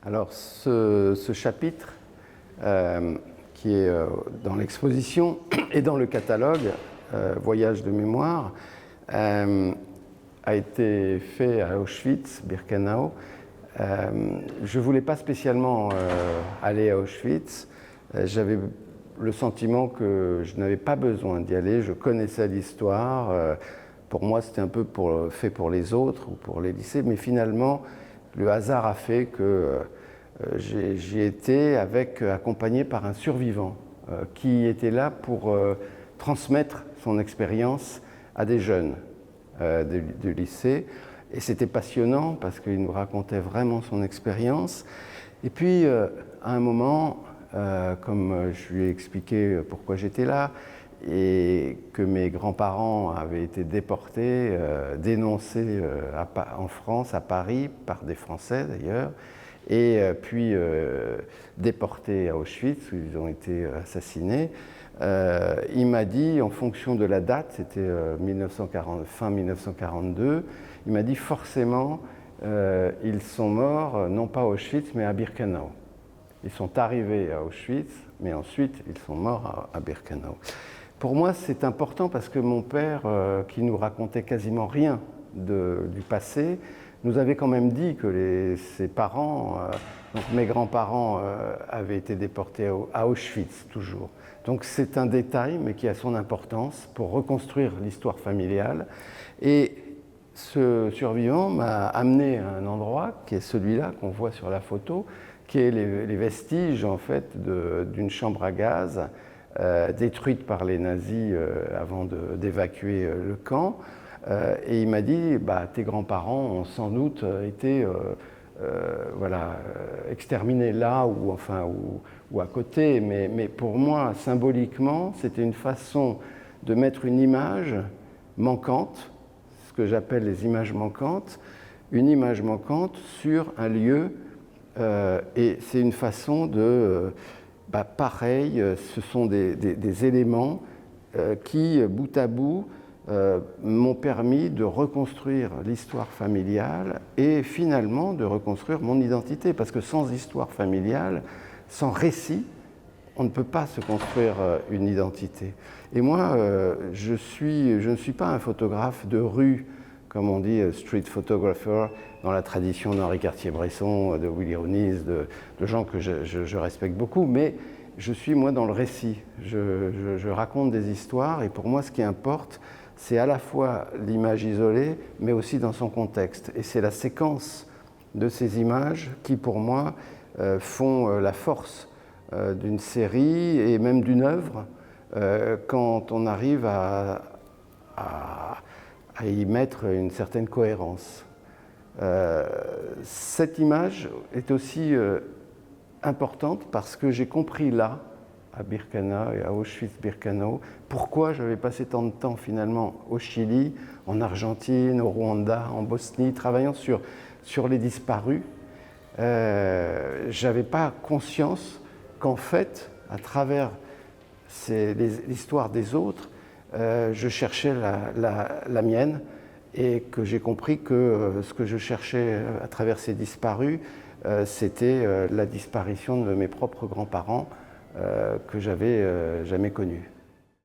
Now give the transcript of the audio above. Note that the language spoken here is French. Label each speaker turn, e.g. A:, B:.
A: Alors, ce chapitre, qui est dans l'exposition et dans le catalogue Voyage de mémoire, a été fait à Auschwitz-Birkenau. Je ne voulais pas spécialement aller à Auschwitz. J'avais le sentiment que je n'avais pas besoin d'y aller. Je connaissais l'histoire. Pour moi, c'était un peu fait pour les autres ou pour les lycées. Mais finalement, le hasard a fait que j'y étais accompagné par un survivant qui était là pour transmettre son expérience à des jeunes du lycée. Et c'était passionnant parce qu'il nous racontait vraiment son expérience. Et puis, à un moment, comme je lui ai expliqué pourquoi j'étais là, et que mes grands-parents avaient été déportés, dénoncés en France, à Paris, par des Français d'ailleurs, et puis déportés à Auschwitz, où ils ont été assassinés. Il m'a dit, en fonction de la date, c'était fin 1942, il m'a dit forcément, ils sont morts, non pas à Auschwitz, mais à Birkenau. Ils sont arrivés à Auschwitz, mais ensuite ils sont morts à Birkenau. Pour moi, c'est important parce que mon père, qui nous racontait quasiment rien du passé, nous avait quand même dit que ses parents, donc mes grands-parents, avaient été déportés à Auschwitz, toujours. Donc c'est un détail, mais qui a son importance pour reconstruire l'histoire familiale. Et ce survivant m'a amené à un endroit, qui est celui-là qu'on voit sur la photo, qui est les vestiges, en fait, d'une chambre à gaz, détruite par les nazis avant d'évacuer le camp. Et il m'a dit, tes grands-parents ont sans doute été exterminés là ou à côté. Mais pour moi, symboliquement, c'était une façon de mettre une image manquante, ce que j'appelle les images manquantes, une image manquante sur un lieu. Et c'est une façon de... pareil, ce sont des éléments qui, bout à bout, m'ont permis de reconstruire l'histoire familiale et finalement de reconstruire mon identité. Parce que sans histoire familiale, sans récit, on ne peut pas se construire une identité. Et moi, je ne suis pas un photographe de rue, comme on dit, street photographer, dans la tradition d'Henri Cartier-Bresson, de Willy Ronis, de gens que je respecte beaucoup, mais je suis, moi, dans le récit. Je raconte des histoires, et pour moi, ce qui importe, c'est à la fois l'image isolée, mais aussi dans son contexte. Et c'est la séquence de ces images qui, pour moi, font la force d'une série et même d'une œuvre, quand on arrive à y mettre une certaine cohérence. Cette image est aussi importante parce que j'ai compris là, à Birkenau et à Auschwitz-Birkenau, pourquoi j'avais passé tant de temps finalement au Chili, en Argentine, au Rwanda, en Bosnie, travaillant sur les disparus. J'avais pas conscience qu'en fait, à travers l'histoire des autres, je cherchais la mienne, et que j'ai compris que ce que je cherchais à travers ces disparus, c'était la disparition de mes propres grands-parents que j'avais jamais connus.